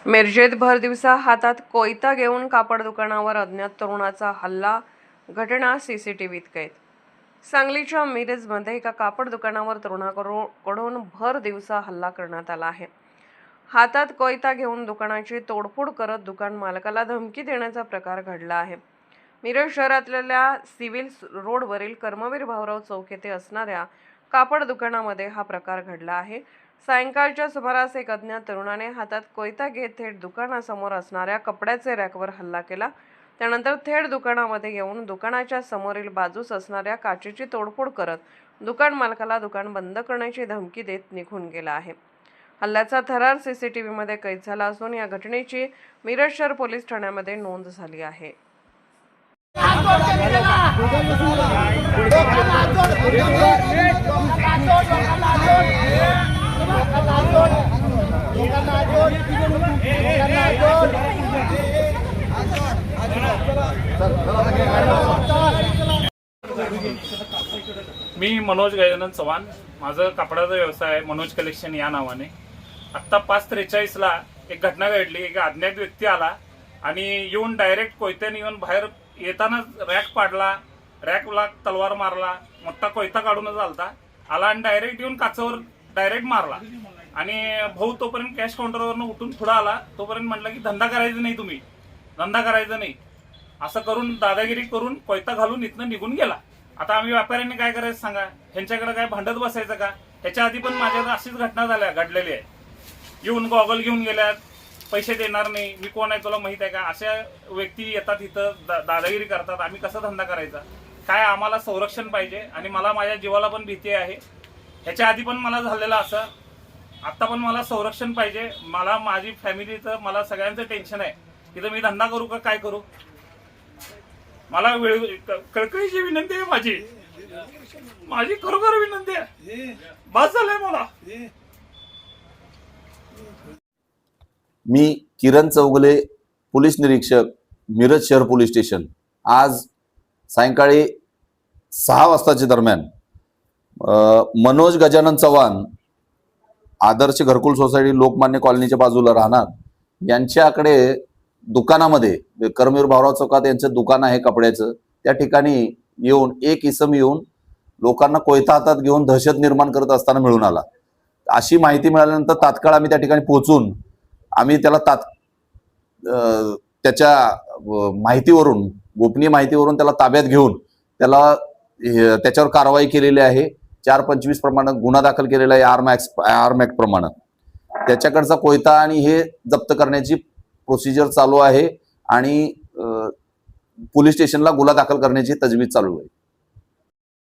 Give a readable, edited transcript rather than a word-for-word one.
मिरजेत भर दिवसा हातात कोयता घेऊन कापड दुकानावर अज्ञात तरुणाचा हल्ला. घटना सीसीटीव्हीत कैद. सांगलीच्या मिरजमध्ये एका कापड दुकानावर तरुणाकडून भर दिवसा हल्ला करण्यात आला आहे. हातात कोयता घेऊन दुकानाची तोडफोड करत दुकान मालकाला धमकी देण्याचा प्रकार घडला आहे. मिरज शहरातल्या सिव्हिल रोडवरील कर्मवीर भाऊराव चौक येथे असणाऱ्या कापड दुकानामध्ये हा प्रकार घडला आहे. सायंकाळच्या सुमारास एक अज्ञात तरुणाने हातात कोयता घेत थेट दुकानासमोर असणाऱ्या कपड्याचे रॅकवर हल्ला केला. त्यानंतर थेट दुकानामध्ये येऊन दुकानाच्या समोरील बाजूस असणाऱ्या काचेची तोडफोड करत दुकान मालकाला दुकान बंद करण्याची धमकी देत निघून गेला आहे. हल्ल्याचा थरार सीसीटीव्हीमध्ये कैद झाला असून या घटनेची मिरज शहर पोलीस ठाण्यामध्ये नोंद झाली आहे. मी मनोज गजानन चव्हाण. माझं कापडाचा व्यवसाय आहे, मनोज कलेक्शन या नावाने. आत्ता 5:43 ला एक घटना घडली. एक अज्ञात व्यक्ती आला आणि येऊन डायरेक्ट कोयत्याने येऊन बाहेर येताना रॅक पाडला, रॅकला तलवार मारला, मोठा कोयता काढूनच आला आणि डायरेक्ट येऊन काचावर डायरेक्ट मारला. आणि भाऊ तोपर्यंत कॅश काउंटरवरनं उठून पुढे आला. तोपर्यंत म्हटलं की धंदा करायचा नाही, तुम्ही धंदा करायचा नाही, असं करून दादागिरी करून कोयता घालून इथनं निघून गेला. आता आम्ही व्यापाऱ्यांनी काय करायचं सांगा? ह्यांच्याकडे काय भांडत बसायचं का? ह्याच्या आधी पण माझ्याकडे अशीच घटना घडलेली आहे. येऊन गॉगल घेऊन गेल्यात, पैसे देणार नाही, मी कोण आहे तुला माहित आहे का? अशा व्यक्ती येतात इथं, दादागिरी करतात. आम्ही कसा धंदा करायचा? काय आम्हाला संरक्षण पाहिजे आणि मला माझ्या जीवाला पण भीती आहे. ह्याच्या आधी पण मला झालेलं असं, आता पण मला संरक्षण पाहिजे. मला माझी फॅमिलीचं, मला सगळ्यांचं टेन्शन आहे. तिथं मी धंदा करू का काय करू? मला कळकळीची विनंती आहे, माझी खरोखर विनंती आहे. बस झालंय मला. मी किरण चौगले, पोलीस निरीक्षक, मिरज शहर पोलीस स्टेशन. आज सायंकाळी 6 वाजताच्या दरम्यान मनोज गजानन चव्हाण, आदर्श घरकुल सोसायटी लोकमान्य कॉलनीच्या बाजूला राहणार, यांच्याकडे दुकानामध्ये कर्मवीर भाऊराव चौकात यांचं दुकान आहे कपड्याचं. त्या ठिकाणी येऊन एक इसम येऊन लोकांना कोयता हातात घेऊन दहशत निर्माण करत असताना मिळून आला. अशी माहिती मिळाल्यानंतर तात्काळ आम्ही त्या ठिकाणी पोहोचून आम्ही त्याला त्याच्या माहितीवरून, गोपनीय माहितीवरून त्याला ताब्यात घेऊन त्याच्यावर कारवाई केलेली आहे. 425 प्रमाणे गुन्हा दाखल केलेला आहे, आर्म ऍक्ट प्रमाणे. त्याच्याकडचा कोयता आणि हे जप्त करण्याची प्रोसिजर चालू आहे आणि पोलीस स्टेशनला गुन्हा दाखल करण्याची तजवीज चालू आहे.